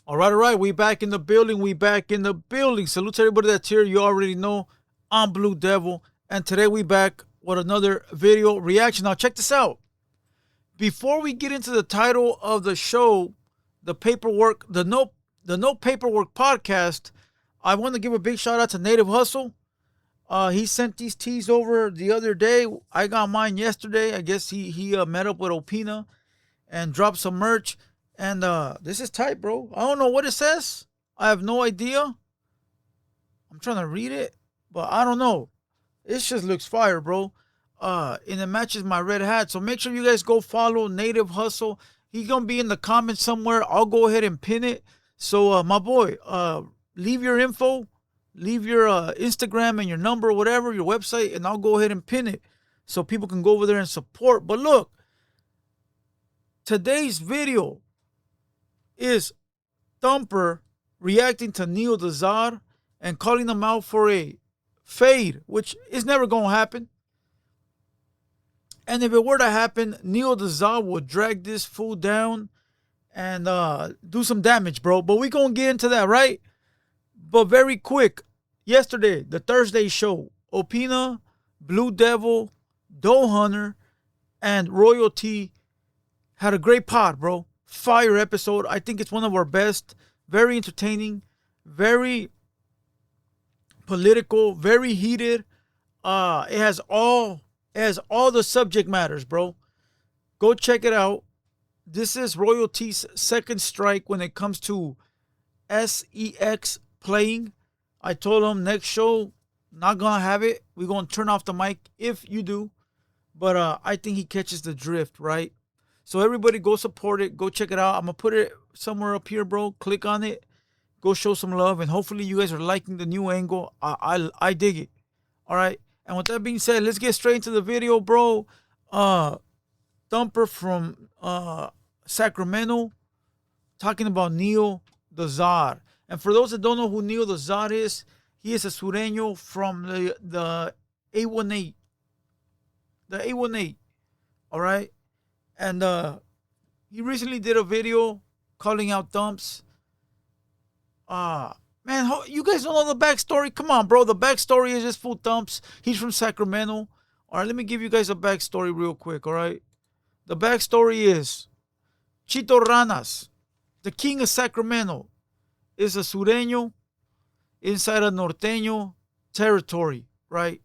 All right. We back in the building. We back in the building. Salute to everybody that's here. You already know I'm Blue Devil. And today we back with another video reaction. Now check this out. Before we get into the title of the show, the paperwork, the no paperwork podcast, I want to give a big shout out to Native Hustle. He sent these tees over the other day. I got mine yesterday. I guess he met up with Opina and dropped some merch. And this is tight, bro. I don't know what it says. I have no idea. I'm trying to read it, but I don't know. It just looks fire, bro. And it matches my red hat. So make sure you guys go follow Native Hustle. He's gonna be in the comments somewhere. I'll go ahead and pin it. So my boy, leave your info, leave your Instagram and your number, whatever, your website, and I'll go ahead and pin it so people can go over there and support. But look, today's video is Thumper reacting to Neil the Czar and calling him out for a fade, which is never going to happen. And if it were to happen, Neil the Czar would drag this fool down and do some damage, bro. But we going to get into that, right? But very quick, yesterday, the Thursday show, Opina, Blue Devil, Doe Hunter, and Royalty had a great pod, bro. Fire episode. I think it's one of our best. Very entertaining. Very political. Very heated. It has all the subject matters, bro. Go check it out. This is Royalty's second strike when it comes to sex playing. I told him next show, not gonna have it. We're gonna turn off the mic if you do. But I think he catches the drift, right? So everybody go support it. Go check it out. I'm going to put it somewhere up here, bro. Click on it. Go show some love. And hopefully you guys are liking the new angle. I dig it. All right. And with that being said, let's get straight into the video, bro. Thumper from Sacramento talking about Neil the Czar. And for those that don't know who Neil the Czar is, he is a Sureño from the A18. The A18. All right. And he recently did a video calling out Thumpz. Man, you guys don't know the backstory? Come on, bro. The backstory is just full Thumpz. He's from Sacramento. All right, let me give you guys a backstory real quick, all right? The backstory is Chito Ranas, the king of Sacramento, is a Sureño inside a Norteno territory, right?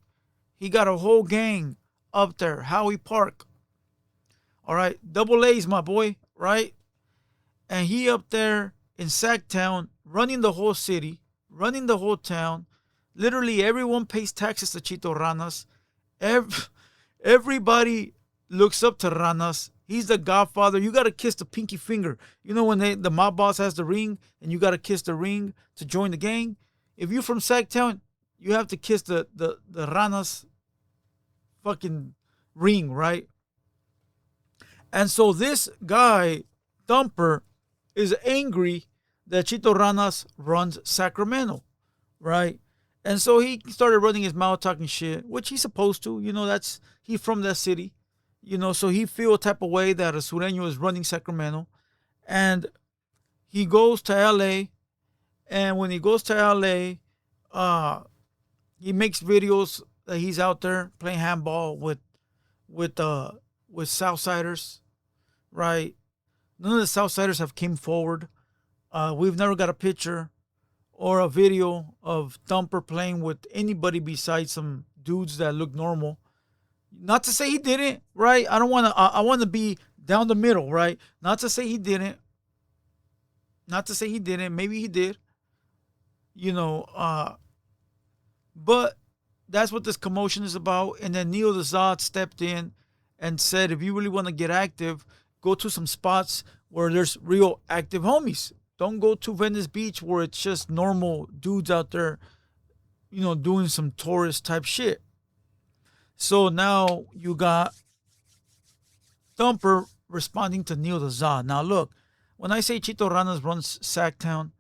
He got a whole gang up there, Howie Park. All right, double A's, my boy, right? And he up there in Sacktown, running the whole city, running the whole town. Literally, everyone pays taxes to Chito Ranas. Everybody looks up to Ranas. He's the godfather. You got to kiss the pinky finger. You know when the mob boss has the ring and you got to kiss the ring to join the gang? If you're from Sacktown, you have to kiss the Ranas fucking ring, right? And so this guy, Thumper, is angry that Chito Ranas runs Sacramento, right? And so he started running his mouth talking shit, which he's supposed to. You know, he's from that city. You know, so he feel a type of way that a Sureño is running Sacramento. And he goes to L.A. And when he goes to L.A., he makes videos that he's out there playing handball with Southsiders, right? None of the Southsiders have came forward. We've never got a picture or a video of Thumper playing with anybody besides some dudes that look normal. Not to say he didn't, right? I don't want to. I want to be down the middle, right? Not to say he didn't. Not to say he didn't. Maybe he did. You know, but that's what this commotion is about. And then Neil the Czar stepped in and said, if you really want to get active, go to some spots where there's real active homies. Don't go to Venice Beach where it's just normal dudes out there, you know, doing some tourist type shit. So now you got Thumper responding to Neil the Czar. Now look, when I say Chito Ranas runs Sacktown,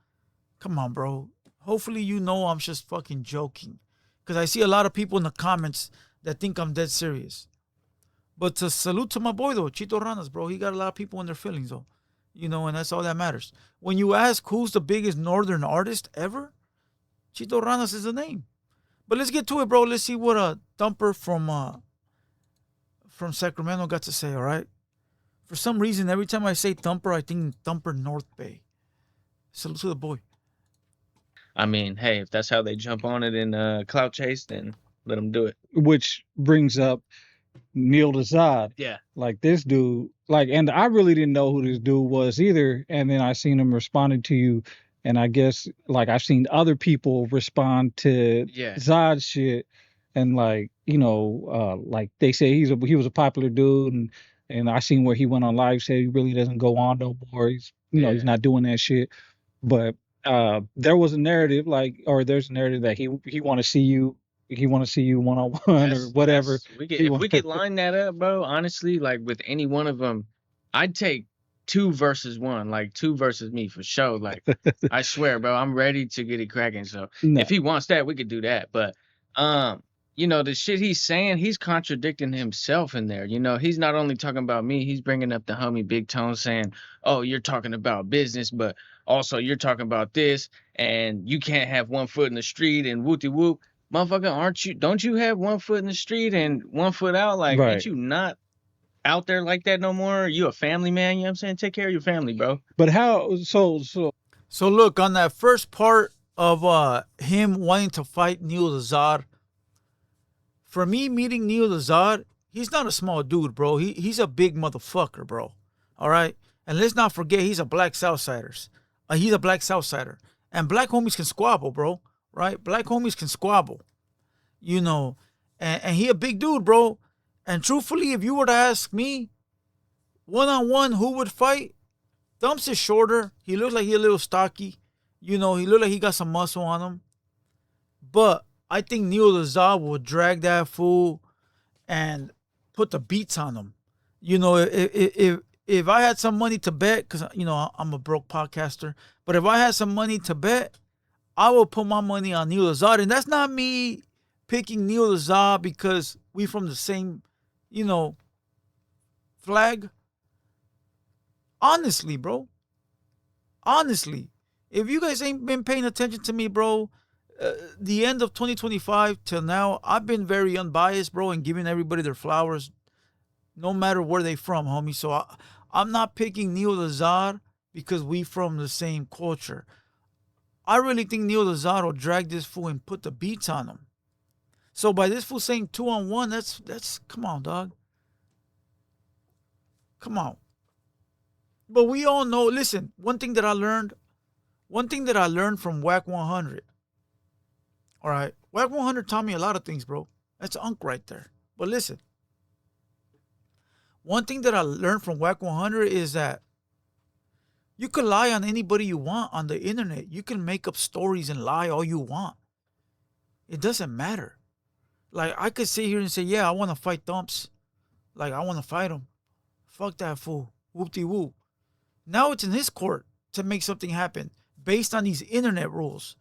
come on, bro. Hopefully you know I'm just fucking joking. Because I see a lot of people in the comments that think I'm dead serious. But to salute to my boy, though, Chito Ranas, bro. He got a lot of people in their feelings, though. And that's all that matters. When you ask who's the biggest northern artist ever, Chito Ranas is the name. But let's get to it, bro. Let's see what a Thumper from Sacramento got to say. All right. For some reason, every time I say Thumper, I think Thumper North Bay. Salute to the boy. I mean, hey, if that's how they jump on it in clout chase, then let them do it. Which brings up Neil Dezad. Yeah. Like this dude, and I really didn't know who this dude was either. And then I seen him responding to you, and I guess I've seen other people respond to Zod's shit, and they say he was a popular dude, and I seen where he went on live, said he really doesn't go on no more. He's he's not doing that shit. But there was a narrative there's a narrative that he want to see you. He want to see you one-on-one or whatever. If we could line that up, bro, honestly, like with any one of them, I'd take 2 versus 1, like 2 versus me for sure. Like, I swear, bro, I'm ready to get it cracking. So if he wants that, we could do that. But, the shit he's saying, he's contradicting himself in there. He's not only talking about me, he's bringing up the homie Big Tone saying, oh, you're talking about business, but also you're talking about this, and you can't have one foot in the street and whoop-de-whoop. Motherfucker, don't you have one foot in the street and one foot out? Like, ain't you not out there like that no more? You a family man, you know what I'm saying? Take care of your family, bro. But how, so look, on that first part of him wanting to fight Neil Dezad, for me, meeting Neil Dezad, he's not a small dude, bro. He's a big motherfucker, bro. All right? And let's not forget, he's a black Southsider. He's a black Southsider. And black homies can squabble, bro. Right? Black homies can squabble, and he a big dude, bro. And truthfully, if you were to ask me, one-on-one, who would fight? Thumpz is shorter. He looks like he's a little stocky. He look like he got some muscle on him. But I think Neil Dezad will drag that fool and put the beats on him. If I had some money to bet, because, I'm a broke podcaster, but if I had some money to bet, I will put my money on Neil Dezad. And that's not me picking Neil Dezad because we from the same, flag. Honestly, bro. Honestly. If you guys ain't been paying attention to me, bro, the end of 2025 till now, I've been very unbiased, bro, and giving everybody their flowers, no matter where they from, homie. So I'm not picking Neil Dezad because we from the same culture. I really think Neil Dezad will drag this fool and put the beats on him. So by this fool saying 2-on-1, that's come on, dog. Come on. But we all know, listen, one thing that I learned from Whack 100. All right. Whack 100 taught me a lot of things, bro. That's Unk right there. But listen. One thing that I learned from Whack 100 is that you can lie on anybody you want on the internet. You can make up stories and lie all you want. It doesn't matter. Like, I could sit here and say, yeah, I want to fight Thumpz. Like, I want to fight him. Fuck that fool. Whoop-de-whoop. Now it's in his court to make something happen based on these internet rules.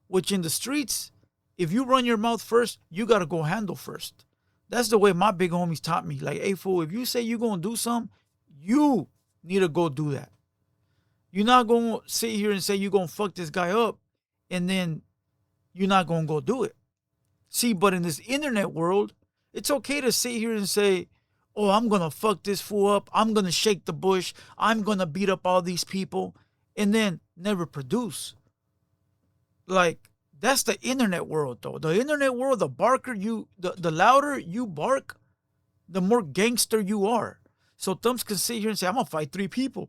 Which in the streets, if you run your mouth first, you got to go handle first. That's the way my big homies taught me. Like, hey, fool, if you say you're going to do something, you need to go do that. You're not going to sit here and say you're going to fuck this guy up and then you're not going to go do it. See, but in this internet world, it's okay to sit here and say, oh, I'm going to fuck this fool up. I'm going to shake the bush. I'm going to beat up all these people and then never produce. Like, that's the internet world, though. The internet world, the louder you bark, the more gangster you are. So Thumpz can sit here and say, I'm going to fight 3 people.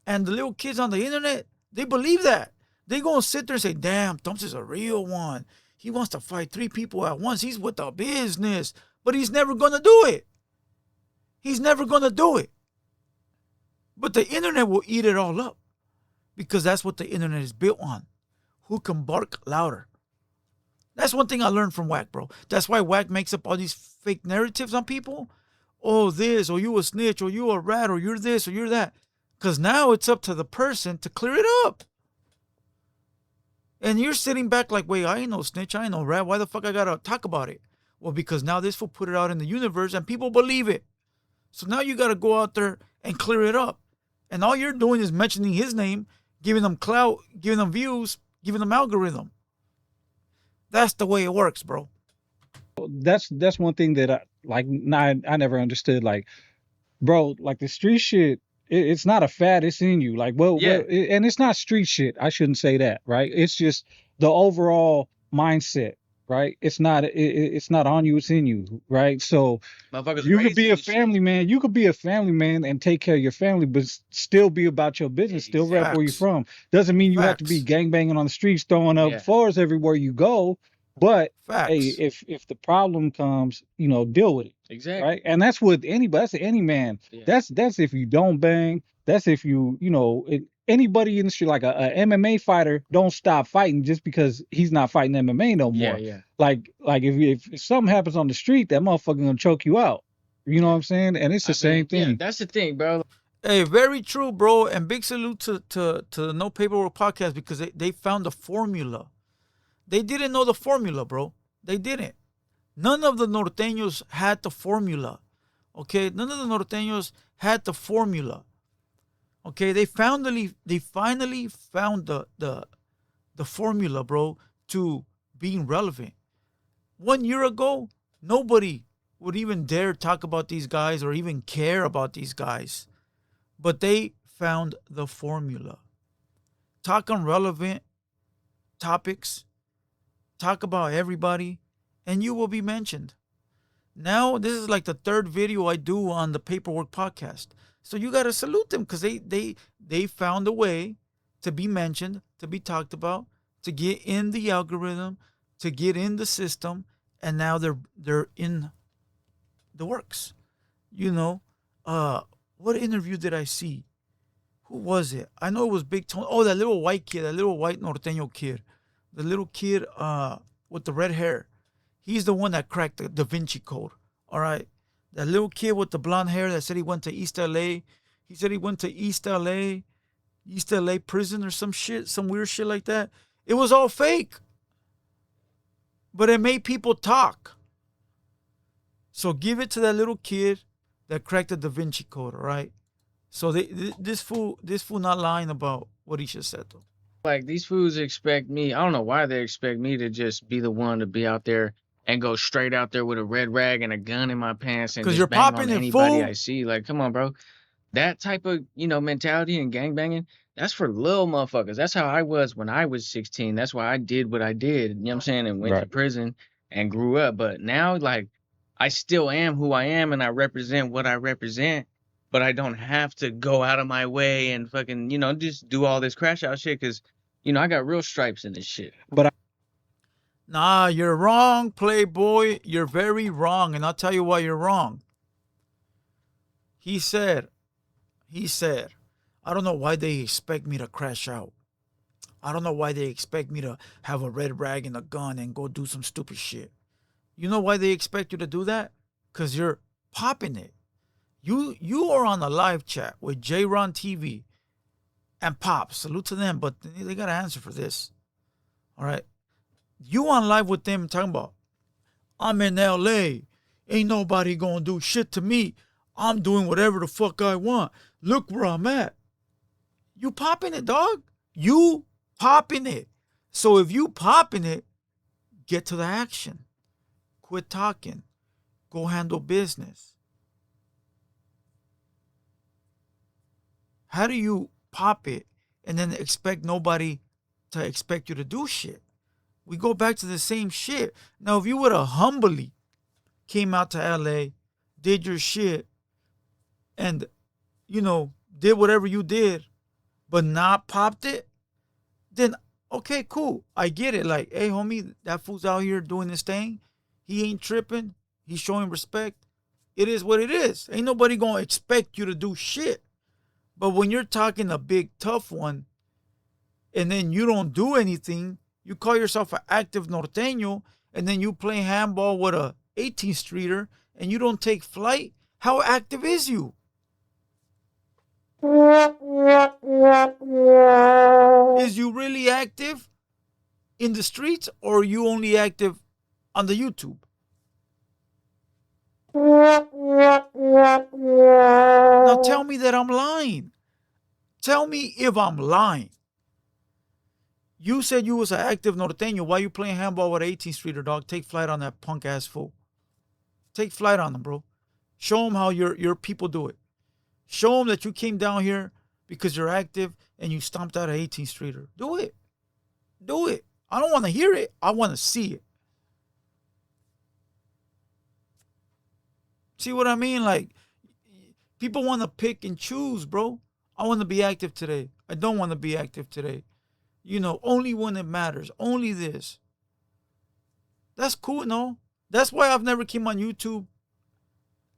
And the little kids on the internet, they believe that. They going to sit there and say, damn, Thumpz is a real one. He wants to fight 3 people at once. He's with the business. But he's never going to do it. He's never going to do it. But the internet will eat it all up. Because that's what the internet is built on. Who can bark louder. That's one thing I learned from Whack, bro. That's why Whack makes up all these fake narratives on people. Oh, this, or you a snitch, or you a rat, or you're this, or you're that. Because now it's up to the person to clear it up. And you're sitting back like, wait, I ain't no snitch, I ain't no rat. Why the fuck I gotta talk about it? Well, because now this fool put it out in the universe and people believe it. So now you gotta go out there and clear it up. And all you're doing is mentioning his name, giving them clout, giving them views, giving them algorithm. That's the way it works, bro. That's one thing that I never understood. Like, bro, like the street shit, it's not a fad, it's in you. Like, and it's not street shit. I shouldn't say that, right? It's just the overall mindset, right? It's not on you, it's in you, right? So you could be a family man. You could be a family man and take care of your family, but still be about your business, still rap where you're from. Doesn't mean you have to be gangbanging on the streets, throwing up floors everywhere you go. But hey, if the problem comes, deal with it. Exactly. Right. And that's with anybody. That's any man. Yeah. That's if you don't bang. That's if anybody in the street, like a MMA fighter, don't stop fighting just because he's not fighting MMA no more. Yeah. Like if something happens on the street, that motherfucker gonna choke you out. You know what I'm saying? And it's the same thing. Yeah, that's the thing, bro. Hey, very true, bro. And big salute to the No Paperwork podcast, because they found the formula. They didn't know the formula, bro. They didn't. None of the Norteños had the formula. Okay? None of the Norteños had the formula. Okay? They finally found the formula, bro, to being relevant. 1 year ago, nobody would even dare talk about these guys or even care about these guys. But they found the formula. Talk on relevant topics. Talk about everybody, and you will be mentioned. Now, this is like the third video I do on the Paperwork podcast. So you got to salute them, because they found a way to be mentioned, to be talked about, to get in the algorithm, to get in the system, and now they're in the works. What interview did I see? Who was it? I know it was Big Tony. Oh, that little white kid, that little white Norteño kid. The little kid with the red hair. He's the one that cracked the Da Vinci Code. All right? That little kid with the blonde hair that said he went to East LA. He said he went to East LA prison or some shit, some weird shit like that. It was all fake. But it made people talk. So give it to that little kid that cracked the Da Vinci Code, all right? So this fool not lying about what he just said, though. Like, these fools expect me, I don't know why they expect me to just be the one to be out there and go straight out there with a red rag and a gun in my pants and just you're bang popping on it, anybody fool. I see. Like, come on, bro. That type of, mentality and gangbanging, that's for little motherfuckers. That's how I was when I was 16. That's why I did what I did, you know what I'm saying, and went to prison and grew up. But now, like, I still am who I am and I represent what I represent, but I don't have to go out of my way and fucking, just do all this crash out shit, because I got real stripes in this shit. Nah, you're wrong, Playboy. You're very wrong, and I'll tell you why you're wrong. He said, I don't know why they expect me to crash out. I don't know why they expect me to have a red rag and a gun and go do some stupid shit. You know why they expect you to do that? Because you're popping it. You are on a live chat with J-Ron TV and Pop. Salute to them, but they got to answer for this. All right? You on live with them talking about, I'm in LA. Ain't nobody going to do shit to me. I'm doing whatever the fuck I want. Look where I'm at. You popping it, dog. You popping it. So if you popping it, get to the action. Quit talking. Go handle business. How do you pop it and then expect nobody to expect you to do shit? We go back to the same shit. Now, if you would have humbly came out to LA, did your shit, and, did whatever you did, but not popped it, then, okay, cool. I get it. Like, hey, homie, that fool's out here doing this thing. He ain't tripping. He's showing respect. It is what it is. Ain't nobody going to expect you to do shit. But when you're talking a big, tough one, and then you don't do anything, you call yourself an active Norteño, and then you play handball with a 18th streeter, and you don't take flight, how active is you? Is you really active in the streets, or are you only active on the YouTube? Now tell me that I'm lying. Tell me if I'm lying. You said you was an active Norteno. Why you playing handball with 18th Streeter, dog? Take flight on that punk ass fool. Take flight on them, bro. Show them how your people do it. Show them that you came down here because you're active and you stomped out an 18th Streeter. Do it. Do it. I don't want to hear it. I want to see it. See what I mean? Like, people want to pick and choose, bro. I want to be active today. I don't want to be active today. You know, only when it matters. Only this. That's cool, no? That's why I've never came on YouTube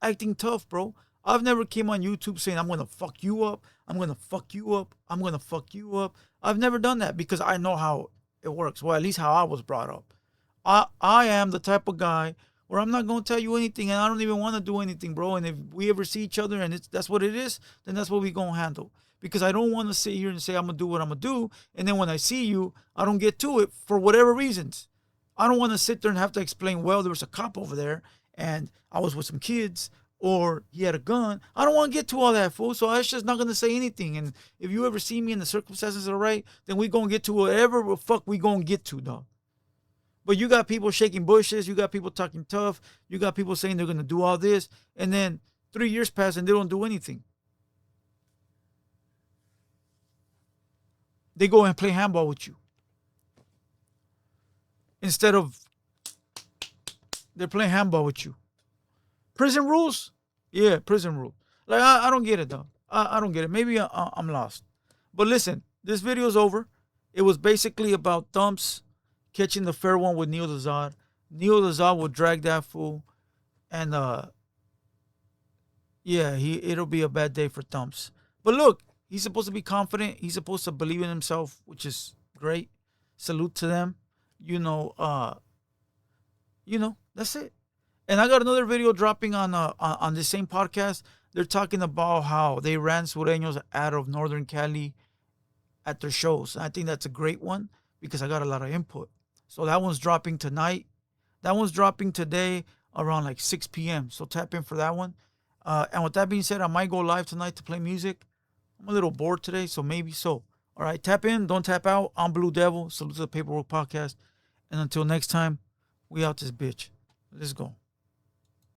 acting tough, bro. I've never came on YouTube saying, I'm going to fuck you up. I'm going to fuck you up. I'm going to fuck you up. I've never done that because I know how it works. Well, at least how I was brought up. I am the type of guy where I'm not going to tell you anything and I don't even want to do anything, bro. And if we ever see each other and that's what it is, then that's what we going to handle. Because I don't want to sit here and say I'm going to do what I'm going to do. And then when I see you, I don't get to it for whatever reasons. I don't want to sit there and have to explain, well, there was a cop over there and I was with some kids or he had a gun. I don't want to get to all that, fool. So I was just not going to say anything. And if you ever see me in the circumstances are right, then we going to get to whatever the fuck we going to get to, dog. But you got people shaking bushes. You got people talking tough. You got people saying they're going to do all this. And then 3 years pass and they don't do anything. They go and play handball with you. Instead of they're playing handball with you. Prison rules? Yeah, prison rules. Like, I don't get it, though. I don't get it. Maybe I'm lost. But listen, this video's over. It was basically about Thumpz catching the fair one with Neil Azad. Neil Azad will drag that fool. And, yeah, it'll be a bad day for Thumpz. But look, he's supposed to be confident. He's supposed to believe in himself, which is great. Salute to them. You know, that's it. And I got another video dropping on the same podcast. They're talking about how they ran Surenos out of Northern Cali at their shows. And I think that's a great one because I got a lot of input. So that one's dropping tonight. That one's dropping today around like 6 p.m. So tap in for that one. And with that being said, I might go live tonight to play music. I'm a little bored today, so maybe so. All right, tap in, don't tap out. I'm Blue Devil. Salute to the Paperwork Podcast. And until next time, we out this bitch. Let's go.